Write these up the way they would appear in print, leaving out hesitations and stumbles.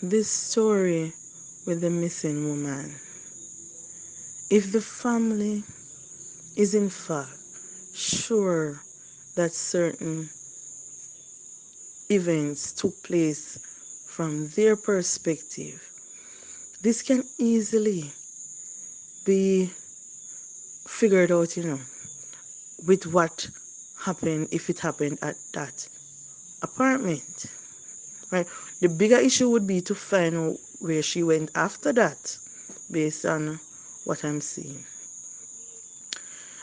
this story with the missing woman, if the family is in fact sure that certain events took place from their perspective, this can easily be figured out, with what happened if it happened at that apartment. Right? The bigger issue would be to find out where she went after that, based on what I'm seeing.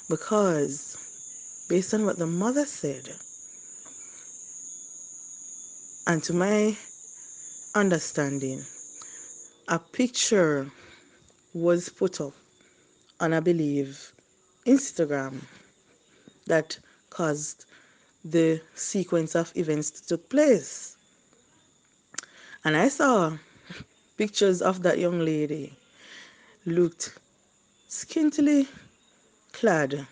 Because based on what the mother said, and to my understanding, a picture was put up on, I believe, Instagram that caused the sequence of events to take place. And I saw pictures of that young lady looked scantily clad,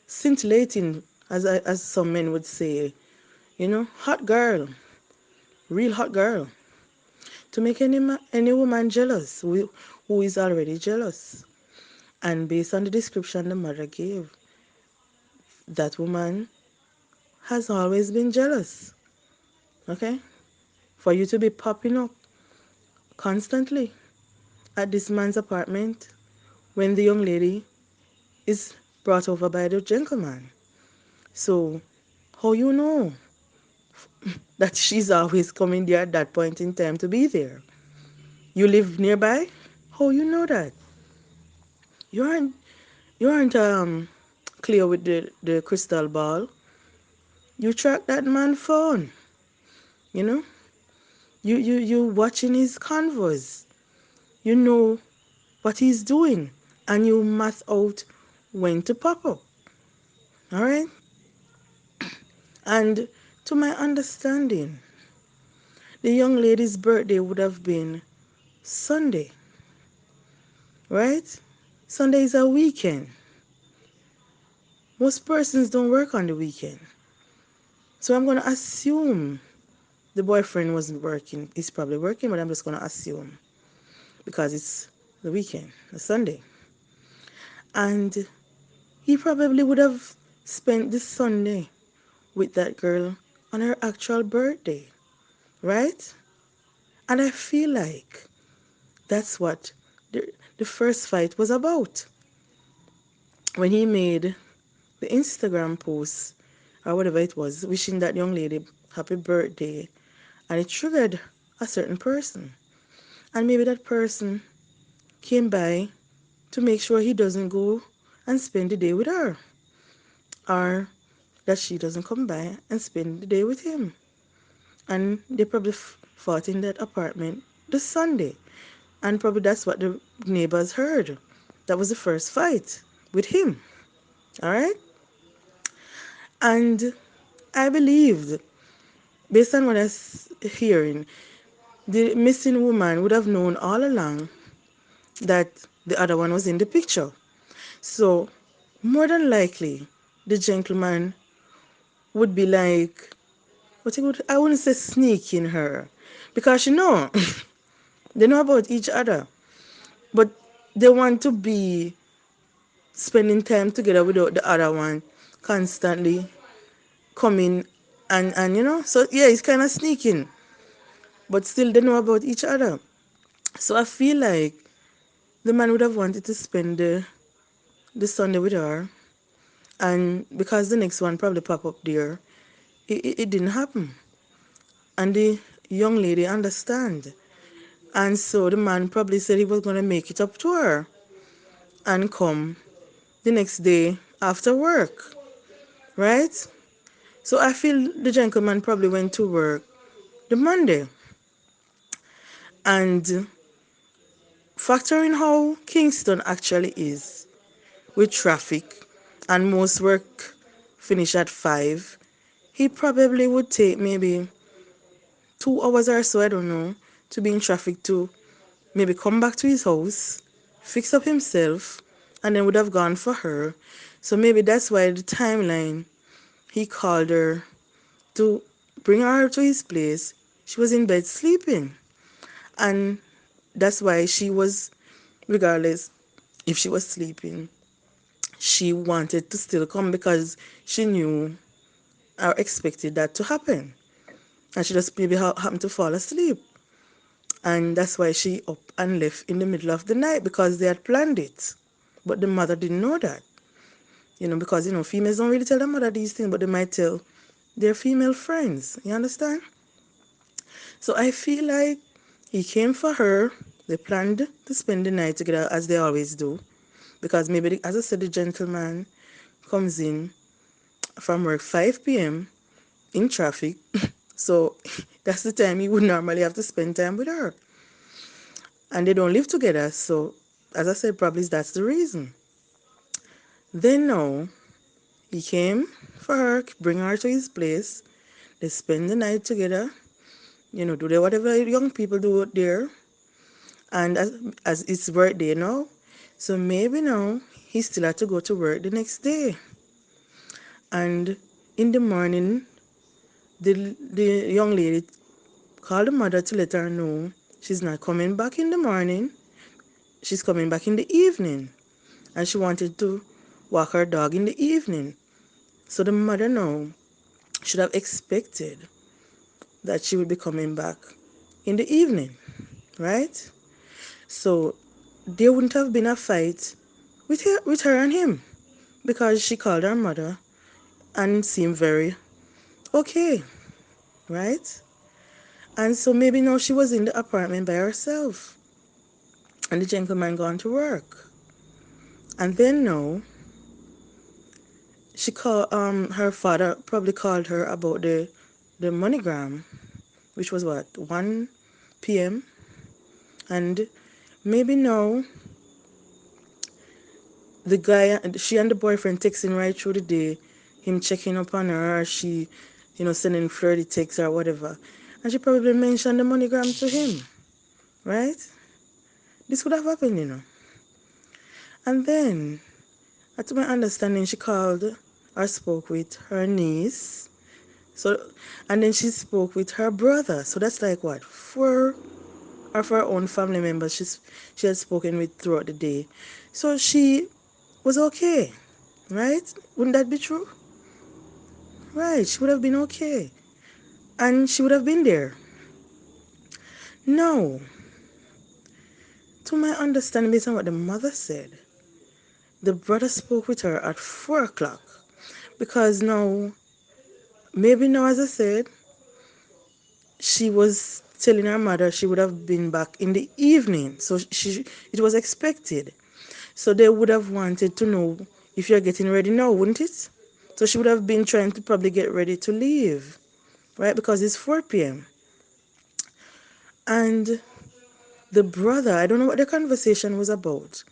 scintillating, as some men would say, hot girl, real hot girl, to make any woman jealous who is already jealous. And based on the description the mother gave, that woman has always been jealous. Okay? For you to be popping up constantly at this man's apartment when the young lady is brought over by the gentleman. So, how you know that she's always coming there at that point in time to be there? You live nearby? How you know that? You aren't you aren't clear with the crystal ball. You track that man phone, you know? You watching his convos. You know what he's doing, and you math out when to pop up. Alright? And to my understanding, the young lady's birthday would have been Sunday, right? Sunday is a weekend. Most persons don't work on the weekend. So I'm going to assume the boyfriend wasn't working. He's probably working, but I'm just going to assume because it's the weekend, a Sunday. And he probably would have spent the Sunday with that girl on her actual birthday, right? And I feel like that's what the first fight was about. When he made the Instagram post or whatever it was, wishing that young lady happy birthday, and it triggered a certain person. And maybe that person came by to make sure he doesn't go and spend the day with her, or that she doesn't come by and spend the day with him. And they probably fought in that apartment this Sunday. And probably that's what the neighbors heard. That was the first fight with him. All right? And I believed, based on what I was hearing, the missing woman would have known all along that the other one was in the picture. So, more than likely, the gentleman would be like, I wouldn't say sneaking her, because they know about each other, but they want to be spending time together without the other one constantly coming and so yeah, it's kind of sneaking, but still they know about each other. So I feel like the man would have wanted to spend the Sunday with her, and because the next one probably pop up there, it didn't happen. And the young lady understand. And so the man probably said he was going to make it up to her and come the next day after work, right? So I feel the gentleman probably went to work the Monday. And factoring how Kingston actually is with traffic and most work finish at 5, he probably would take maybe 2 hours or so, I don't know, to be in traffic to maybe come back to his house, fix up himself, and then would have gone for her. So maybe that's why the timeline he called her to bring her to his place. She was in bed sleeping. And that's why she was, regardless if she was sleeping, she wanted to still come because she knew or expected that to happen. And she just maybe happened to fall asleep. And that's why she up and left in the middle of the night because they had planned it. But the mother didn't know that. Because females don't really tell their mother these things, but they might tell their female friends. You understand? So I feel like he came for her. They planned to spend the night together as they always do. Because maybe, as I said, the gentleman comes in from work 5 p.m. in traffic. So that's the time he would normally have to spend time with her. And they don't live together. So, as I said, probably that's the reason. Then now, he came for her, bring her to his place. They spend the night together. Do they whatever young people do there. And as it's birthday now, so maybe now he still had to go to work the next day. And in the morning, the young lady called the mother to let her know she's not coming back in the morning. She's coming back in the evening. And she wanted to walk her dog in the evening. So the mother now should have expected that she would be coming back in the evening, right? So there wouldn't have been a fight with her and him because she called her mother and seemed very okay, right? And so maybe now she was in the apartment by herself and the gentleman gone to work. And then now she called her father probably called her about the monogram, which was what, 1 p.m. And maybe now the guy, she and the boyfriend texting right through the day, him checking up on her, she, sending flirty texts or whatever. And she probably mentioned the monogram to him, right? This would have happened. And then, to my understanding, she called or spoke with her niece. So, and then she spoke with her brother. So that's like what, four of her own family members she had spoken with throughout the day. So she was okay, right? Wouldn't that be true? Right, she would have been okay. And she would have been there. No, to my understanding, based on what the mother said, the brother spoke with her at 4 o'clock. Because now, maybe now, as I said, she was telling her mother she would have been back in the evening. So it was expected. So they would have wanted to know if you're getting ready now, wouldn't it? So she would have been trying to probably get ready to leave, right? Because it's 4 p.m. And the brother, I don't know what the conversation was about,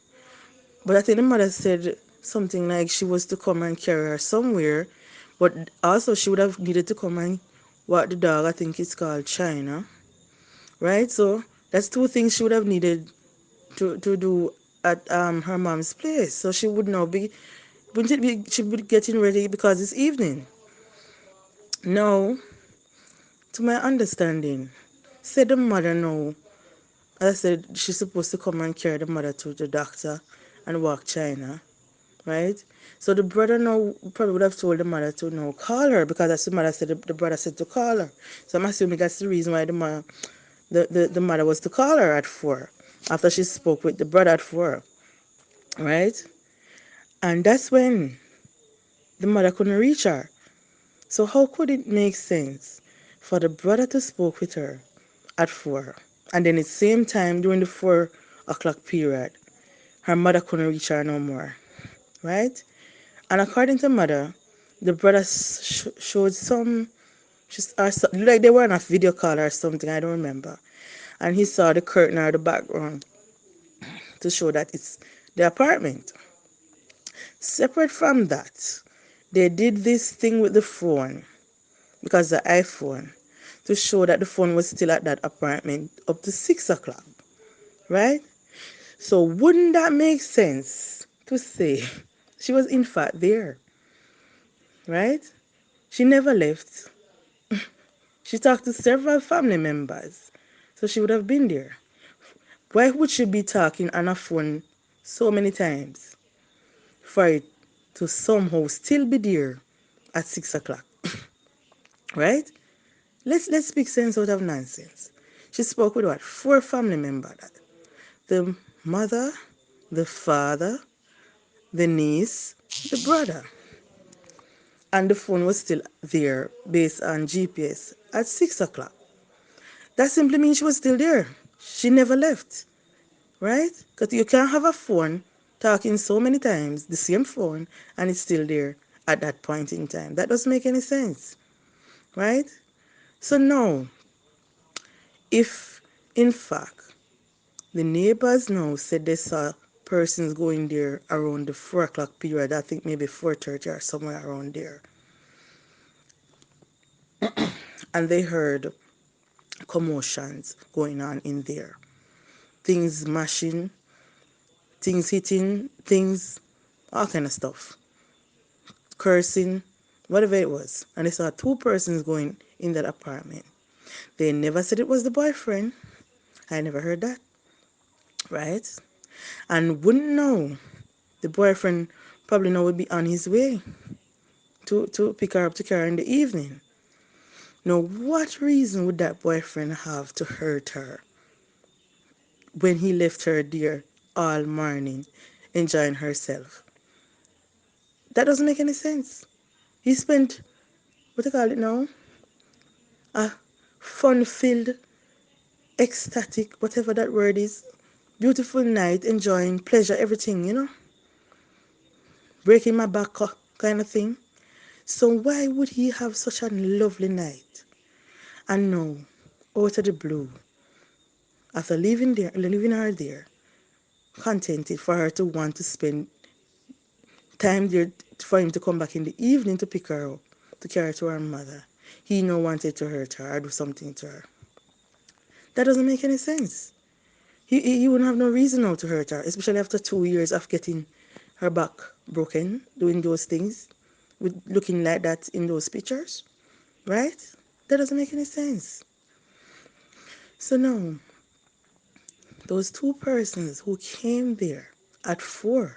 but I think the mother said something like she was to come and carry her somewhere, but also she would have needed to come and walk the dog. I think it's called China, right? So that's two things she would have needed to do at her mom's place. So she would now be, wouldn't it be, she would be getting ready because it's evening. Now, to my understanding, said the mother no. As I said, she's supposed to come and carry the mother to the doctor and walk China, right? So the brother now probably would have told the mother to now call her because that's the mother said the brother said to call her. So I'm assuming that's the reason why the mother was to call her at 4 after she spoke with the brother at 4, right? And that's when the mother couldn't reach her. So how could it make sense for the brother to spoke with her at 4 and then at the same time during the 4 o'clock period her mother couldn't reach her no more, right? And according to mother, the brother showed some, like they were on a video call or something, I don't remember. And he saw the curtain or the background to show that it's the apartment. Separate from that, they did this thing with the phone, because the iPhone, to show that the phone was still at that apartment up to 6 o'clock, right? So wouldn't that make sense to say she was in fact there, right? She never left. She talked to several family members, So she would have been there. Why would she be talking on a phone so many times for it to somehow still be there at 6 o'clock? Right? Let's speak sense out of nonsense. She spoke with what? Four family members. The mother, the father, the niece, the brother. And the phone was still there based on GPS at 6 o'clock. That simply means she was still there. She never left, right? Because you can't have a phone talking so many times, the same phone, and it's still there at that point in time. That doesn't make any sense, right? So now, if in fact the neighbors now said they saw persons going there around the 4 o'clock period, I think maybe 4:30 or somewhere around there, and they heard commotions going on in there, things mashing, things hitting, things, all kind of stuff, cursing, whatever it was. And they saw two persons going in that apartment. They never said it was the boyfriend. I never heard that, right? And wouldn't know the boyfriend probably now would be on his way to pick her up to carry her in the evening. Now, what reason would that boyfriend have to hurt her when he left her there all morning enjoying herself? That doesn't make any sense. He spent, what do you call it now? A fun filled, ecstatic, whatever that word is, beautiful night, enjoying pleasure, everything, breaking my back kind of thing. So why would he have such a lovely night? And now, out of the blue, after leaving her there, contented for her to want to spend time there for him to come back in the evening to pick her up, to carry her to her mother, he now wanted to hurt her or do something to her. That doesn't make any sense. He wouldn't have no reason now to hurt her, especially after 2 years of getting her back broken, doing those things, with looking like that in those pictures, right? That doesn't make any sense. So now, those two persons who came there at 4,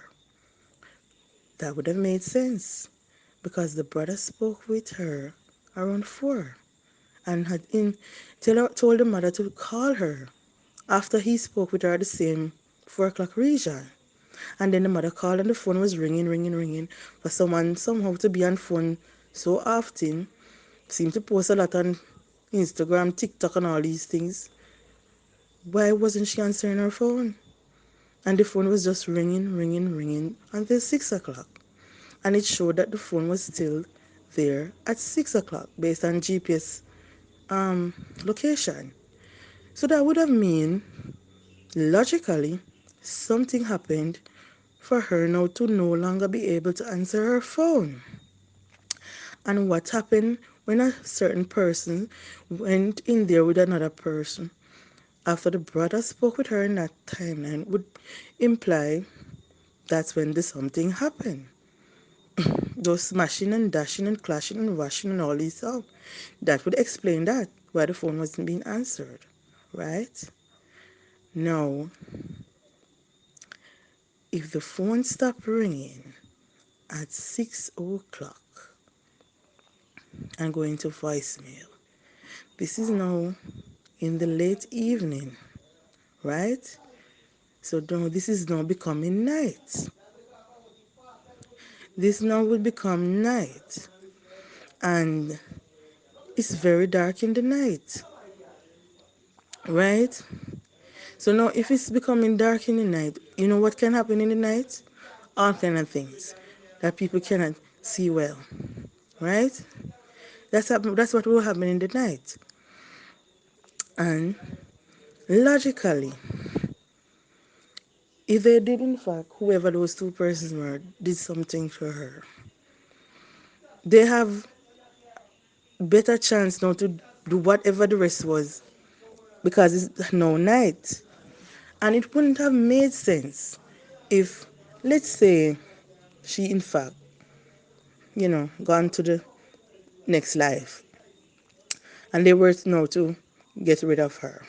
that would have made sense because the brother spoke with her around 4 and told the mother to call her after he spoke with her at the same 4 o'clock region. And then the mother called and the phone was ringing, ringing, ringing for someone somehow to be on phone so often. Seemed to post a lot on Instagram, TikTok, and all these things. Why wasn't she answering her phone? And the phone was just ringing, ringing, ringing until 6 o'clock. And it showed that the phone was still there at 6 o'clock based on GPS location. So that would have mean logically something happened for her now to no longer be able to answer her phone. And what happened when a certain person went in there with another person after the brother spoke with her in that timeline would imply that's when the something happened. Those smashing and dashing and clashing and washing and all this stuff. That would explain that why the phone wasn't being answered. Right? Now, if the phone stopped ringing at 6 o'clock and going to voicemail, this is now in the late evening, right? So now this is now becoming night. This now will become night. And it's very dark in the night, right? So now if it's becoming dark in the night, you know what can happen in the night? All kind of things that people cannot see well, right? That's what will happen in the night. And logically, if they did in fact, whoever those two persons were, did something to her, they have better chance now to do whatever the rest was because it's now night. And it wouldn't have made sense if, let's say, she in fact, gone to the next life and they were now to get rid of her.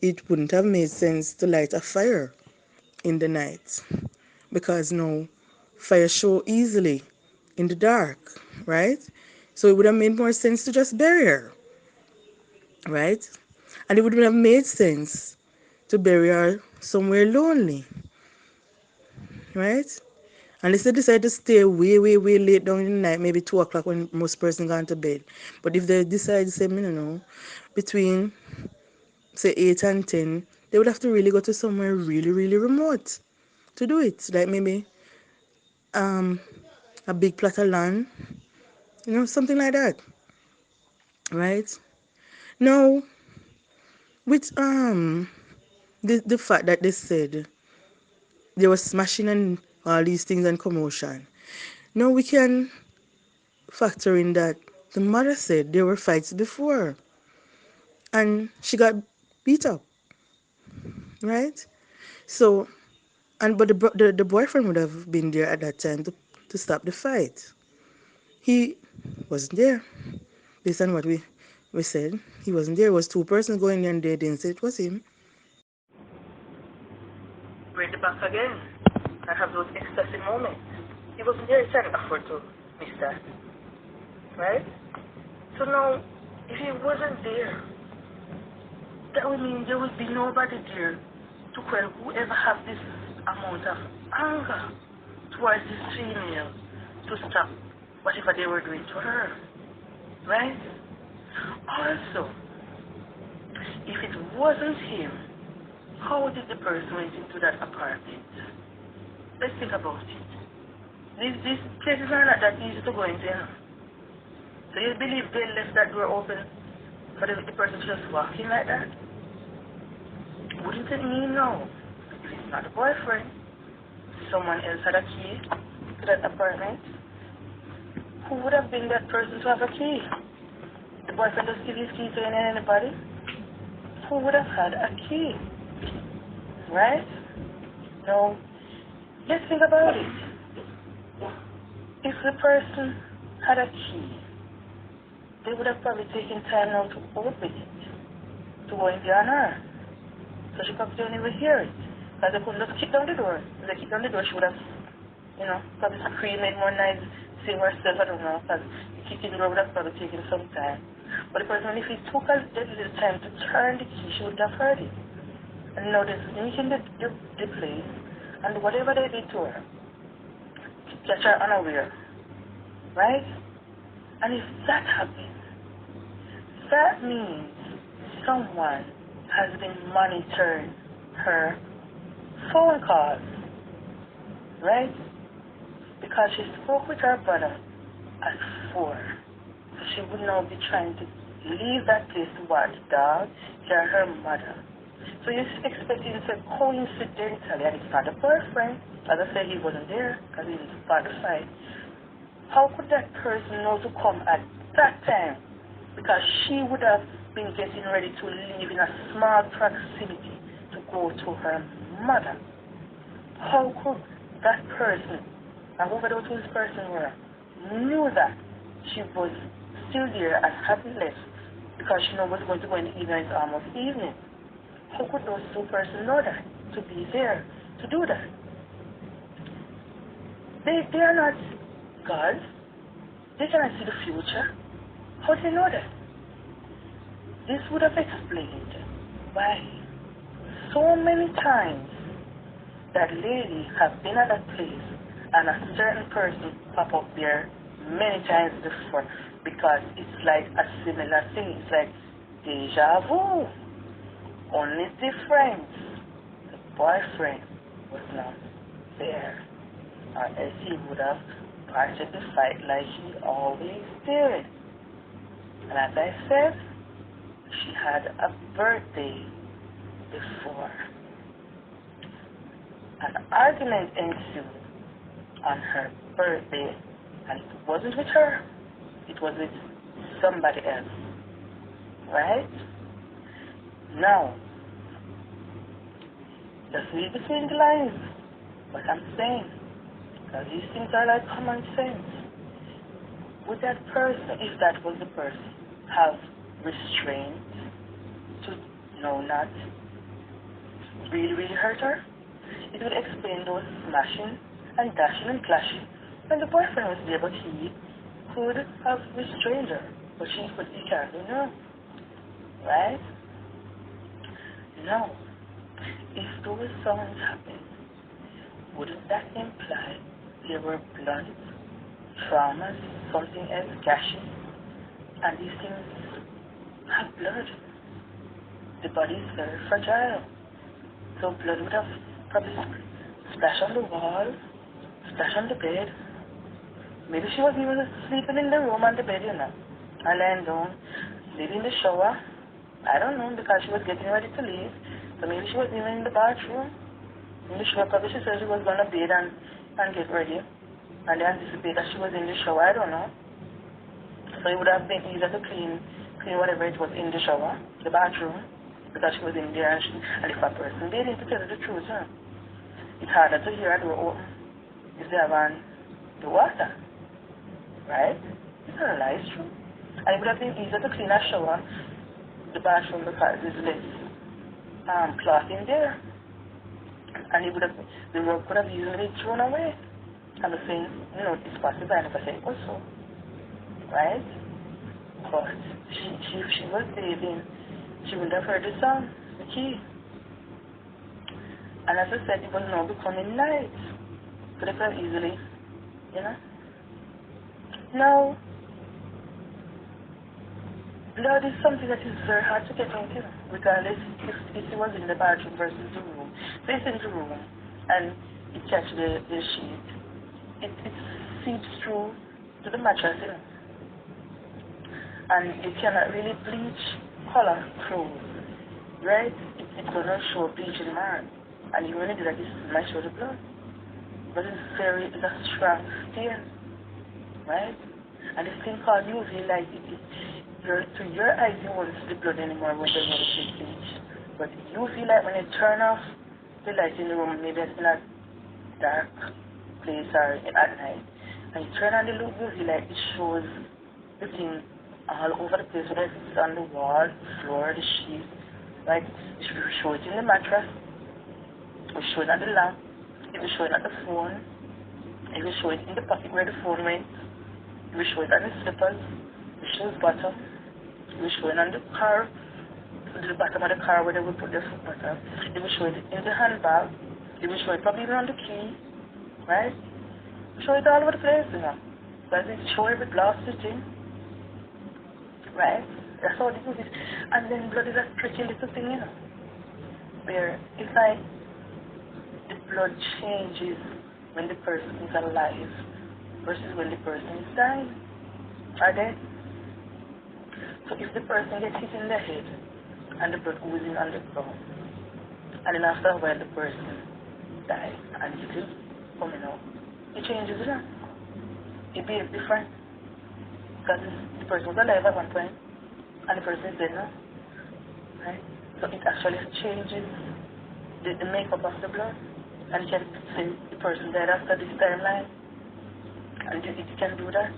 it wouldn't have made sense to light a fire in the night because no fire show easily in the dark, right? So it would have made more sense to just bury her, right? And it would have made sense to bury her somewhere lonely, right? Unless they decide to stay way, way, way late down in the night, maybe 2 o'clock when most person gone to bed. But if they decide to say, you know, between say 8 and 10, they would have to really go to somewhere really, really remote to do it. Like maybe um a big plot of land, you know, something like that. Right? Now with the fact that they said they were smashing and all these things and commotion. Now we can factor in that the mother said there were fights before and she got beat up, right? So and but the boyfriend would have been there at that time to stop the fight. He wasn't there. Based on what we said, he wasn't there. It was two persons going there and they didn't say it was him. Bring it back again and have those excessive moments. He wasn't there, he can't afford to miss that. Right? So now, if he wasn't there, that would mean there would be nobody there to quell whoever have this amount of anger towards this female to stop whatever they were doing to her. Right? Also, if it wasn't him, how did the person went into that apartment? Let's think about it. These places are not that easy to go into. You know? So you believe they left that door open for the person to just walk in like that? Wouldn't it mean no? If it's not the boyfriend, someone else had a key to that apartment? Who would have been that person to have a key? The boyfriend just give his key to anybody? Who would have had a key? Right? So, let's think about it. If the person had a key, they would have probably taken time now to open it, to go in there on her. So she probably don't even hear it. Because they couldn't just kick down the door. If they kicked down the door, she would have, you know, probably screamed, made more noise, sing herself, I don't know, because kicking the door would have probably taken some time. But the person, if he took a little time to turn the key, she would have heard it. And now they're sneaking the place, and whatever they did to her, catch her unaware. Right? And if that happens, that means someone has been monitoring her phone calls. Right? Because she spoke with her brother at 4. So she would now be trying to leave that place to watch dog, hear her mother. So you're expecting to say coincidentally, and it's not a boyfriend. As I said, he wasn't there because he was part of the fight. How could that person know to come at that time? Because she would have been getting ready to leave in a small proximity to go to her mother. How could that person, and whoever those two person were, knew that she was still there and hadn't left because she knew was going to go in the evening, it's almost evening? How could those two persons know that? To be there, to do that? They are not God. They cannot see the future. How do they know that? This would have explained why so many times that lady have been at that place and a certain person pop up there many times before, because it's like a similar thing. It's like deja vu. Only difference, the boyfriend was not there, or else he would have parted the fight like he always did. And as I said, she had a birthday before. An argument ensued on her birthday, and it wasn't with her, it was with somebody else, right? Now, just read between the lines what I'm saying, because these things are like common sense. Would that person, if that was the person, have restraint to not really, really hurt her, it would explain those smashing and dashing and clashing when the boyfriend was there, but he could have restrained her, but he can't do no. Right? Now, if those sounds happened, wouldn't that imply there were blood, traumas, something else, gashes, and these things have blood? The body is very fragile, so blood would have probably splashed on the wall, splashed on the bed. Maybe she was even sleeping in the room on the bed, and lying down, maybe in the shower. I don't know, because she was getting ready to leave. So maybe she was even in the bathroom. In the shower, probably she said she was going to bathe and get ready. And they anticipate that she was in the shower, I don't know. So it would have been easier to clean whatever it was in the shower, the bathroom, because she was in there. And if a person bathing, to tell you the truth, it's harder to hear a door open if they have on the water. Right? It's not a lie, it's true. And it would have been easier to clean a shower, the bathroom, because there's less cloth in there. And it would have, the rug could have easily been thrown away. I'm saying, it's possible, I never said it was so. Right? But if she was bathing, she wouldn't have heard the sound, the key. And as I said, it was now becoming night. So they could have easily, Now, blood is something that is very hard to get into, regardless if it was in the bathroom versus the room. So it's in the room, and it catches the sheet. It seeps through to the mattress, and you cannot really bleach color clothes, right? It's going to show bleaching mark, and you really do that, it might show the blood. But it's a strong stain, right? And this thing called UV light, to your eyes you won't see the blood anymore when there's no bleach. But UV light, when you turn off the light in the room, maybe it's in a dark place or at night, and you turn on the UV light, it shows the thing all over the place, whether it's on the wall, the floor, the sheet, right? It will show it in the mattress, it will show it on the lamp, it will show it on the phone, it will show it in the pocket where the phone went, it will show it on the slippers, the shoes bottom, it will show it on the car, the bottom of the car where they will put their foot bottom, it will show it in the handbag, it will show it probably even on the key, right? It will show it all over the place, because it show every glass stitching, right? That's how they do this. And then blood is a tricky little thing, where it's like the blood changes when the person is alive versus when the person is dying. Are they? So if the person gets hit in the head and the blood oozing on the ground, and then after a while the person dies and it is coming out, it changes, It behaves different. Because the person was alive at one point and the person is dead now. Right? So it actually changes the makeup of the blood, and you can say the person died after this timeline, and it can do that,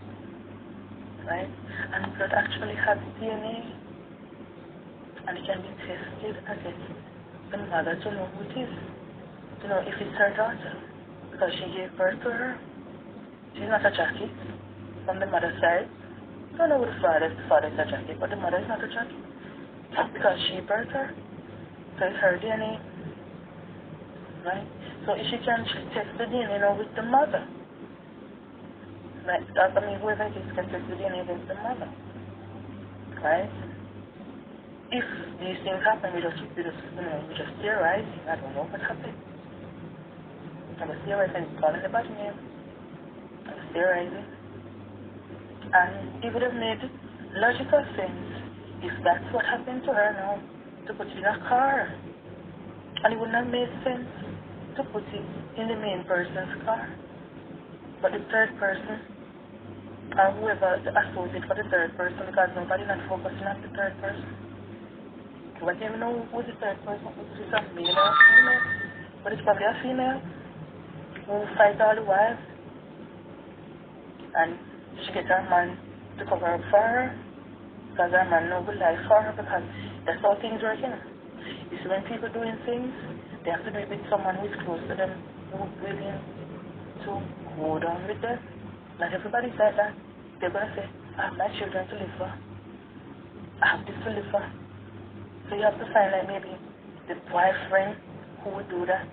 right? And blood actually has DNA, and it can be tested against the mother to know who it is, to know if it's her daughter, because she gave birth to her. She's not a Jackie from the mother's side. I don't know who the father is a Jackie, but the mother is not a Jackie, because she birthed her. So it's her DNA, right? So if she can test the DNA now with the mother, right? Whoever it is can test the DNA against the mother, right? If these things happen, we just theorizing. I don't know what happened. I was theorizing, calling the bad name. I was theorizing. And it would have made logical sense if that's what happened to her now, to put it in a car. And it wouldn't have made sense to put it in the main person's car. But the third person, or whoever the associate for the third person, because nobody not focusing on the third person. We don't even know who the third person is. It's a male or female, but it's probably a female who fights all the while. And she gets her man to cover up for her, because her man no good life for her, because that's how things work, You see, when people doing things, they have to do it with someone who is close to them, who is willing to hold on with them. Not everybody's like that. They're going to say, I have my children to live for. I have this to live for. So you have to find like maybe the boyfriend who would do that,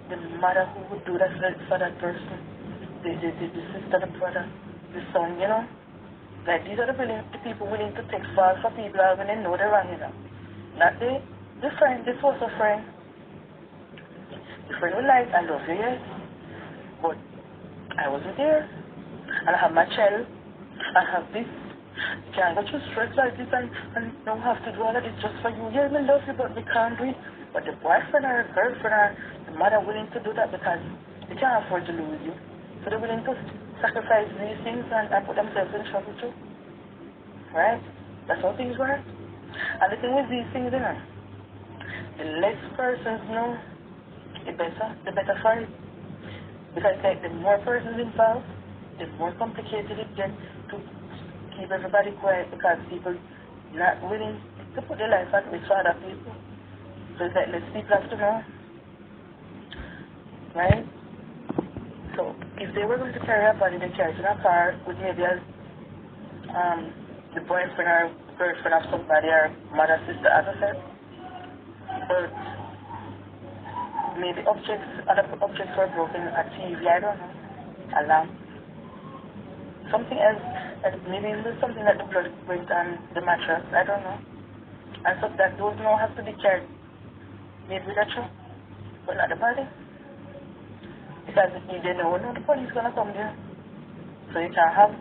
the mother who would do that for that person, the sister, the brother, the son, you know. Like these are the people willing to take fall for people when they know they're wrong, you know. Not the friend, this was a friend. The friend was like, I love you, yes, but I wasn't there. And I have my child, I have this. You can't go through stress like this and don't have to do all of this just for you. Yeah, we love you, but we can't do it. But the boyfriend or the girlfriend or the mother willing to do that because they can't afford to lose you. So they're willing to sacrifice these things and put themselves in trouble too. Right? That's how things work. And the thing with these things, you know, the less persons know, the better for it. Because like the more persons involved, the more complicated it gets to keep everybody quiet because people not willing to put their life at risk for other people. So it's like less people have to know. Right? So if they were going to carry a body, they carry it in a car with maybe the boyfriend or girlfriend of somebody or mother, sister, as I said. But maybe other objects were broken, a TV, I don't know, a lamp. Something else, maybe even something that the blood went on the mattress, I don't know. And so that those now have to be carried, maybe with a truck, but not the body. Because if they know, the police is going to come there. So you can have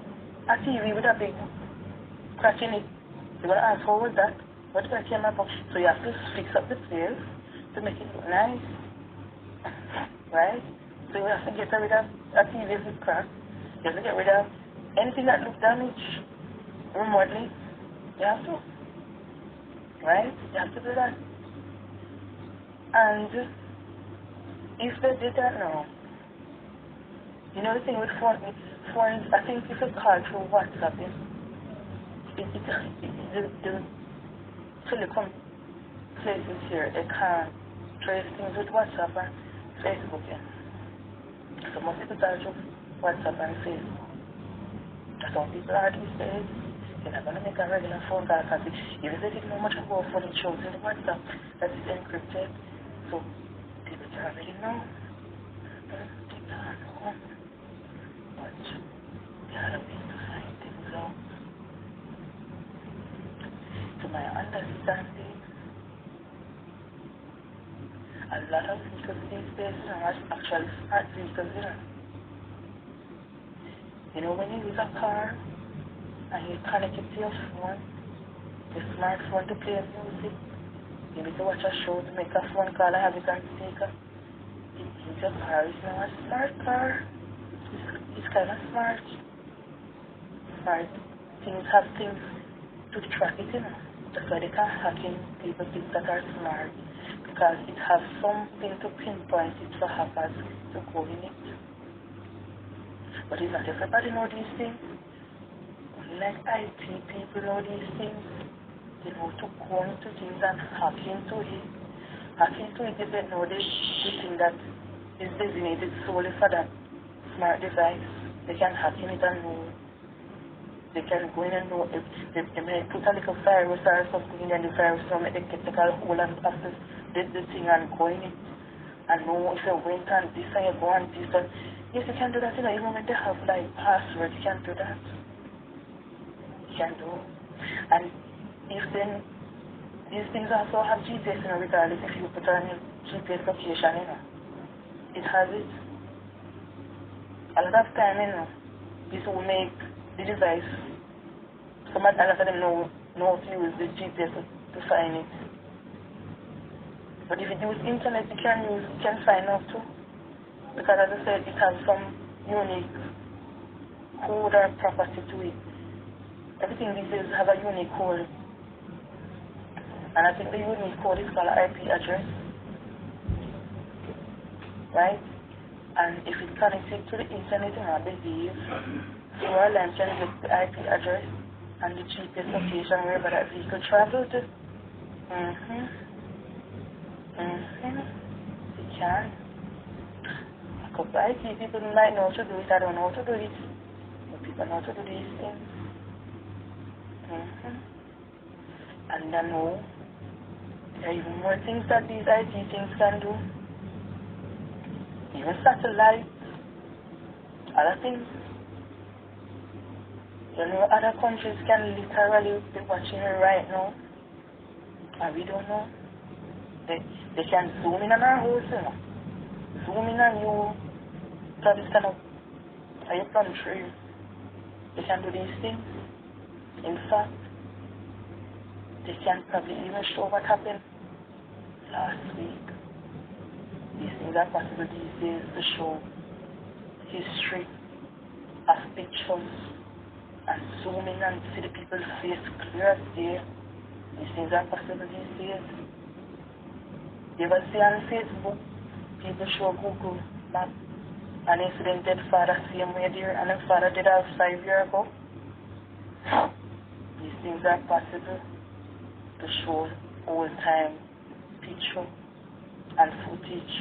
a TV with a big crack in it. You're going to ask, how was that? What crack in my box? So you have to fix up the place to make it look nice. Right? So you have to get rid of a TV with crack. You have to get rid of anything that looks damaged remotely. You have to. Right? You have to do that. And if they did that now, you know the thing with phones, I think if you call through WhatsApp, the telecom places here, they can't trace things with WhatsApp and Facebook. Yeah. So most people call through WhatsApp and Facebook. That's how people are these days. They're not going to make a regular phone call because even if they didn't know much about phone, it shows in the WhatsApp that it's encrypted. So people can't really know. They can't know. But the other way to find things out, to my understanding, a lot of vehicles these days are actually smart vehicles, you know. You know, when you use a car and you connect it to your phone, your smartphone to play music, maybe to watch a show, to make a phone call and have it on speaker, it means your car is now a smart car. It's kind of smart. Smart things have things to track it, you know. That's why they can hack in people things that are smart, because it has something to pinpoint it for hackers to go in it. But it's not everybody know these things. Only like IT people know these things. They know to go into things and hack into it. Hack into it if they know the thing that is designated solely for that smart device. They can hack in it and know. They can go in and know if they may put a little virus or something in and the virus will make the technical hold and access the thing and go in it and know if you went and this and you go and this and yes, you can do that, you know, even when they have like passwords, you can do that. You can do. And if then these things also have GPS, you know, regardless if you put on your GPS location, you know. It has it. A lot of time, you know, this will make the device, a lot of them know to use the GPS to find it. But if you use internet, you can find out too. Because as I said, it has some unique code or property to it. Everything these days have a unique code. And I think the unique code is called an IP address. Right? And if it's connected to the internet, I believe, through our line can get the IP address and the GPS location wherever that vehicle traveled. can. A couple of IT people might know how to do it. I don't know how to do it. But people know how to do these things. And I know there are even more things that these IT things can do. Even satellites, other things. You know, other countries can literally be watching it right now. And we don't know. They can zoom in on our house, you know. Zoom in on you. So this kind of, are you country? They can do these things. In fact, they can probably even show what happened last week. These things are possible these days to show history of pictures and zoom in and see the people's face clear as day. These things are possible these days. You ever see on Facebook, people show Google map and they see their dead father same way there and their father did have 5 years ago. These things are possible to show old time picture and footage.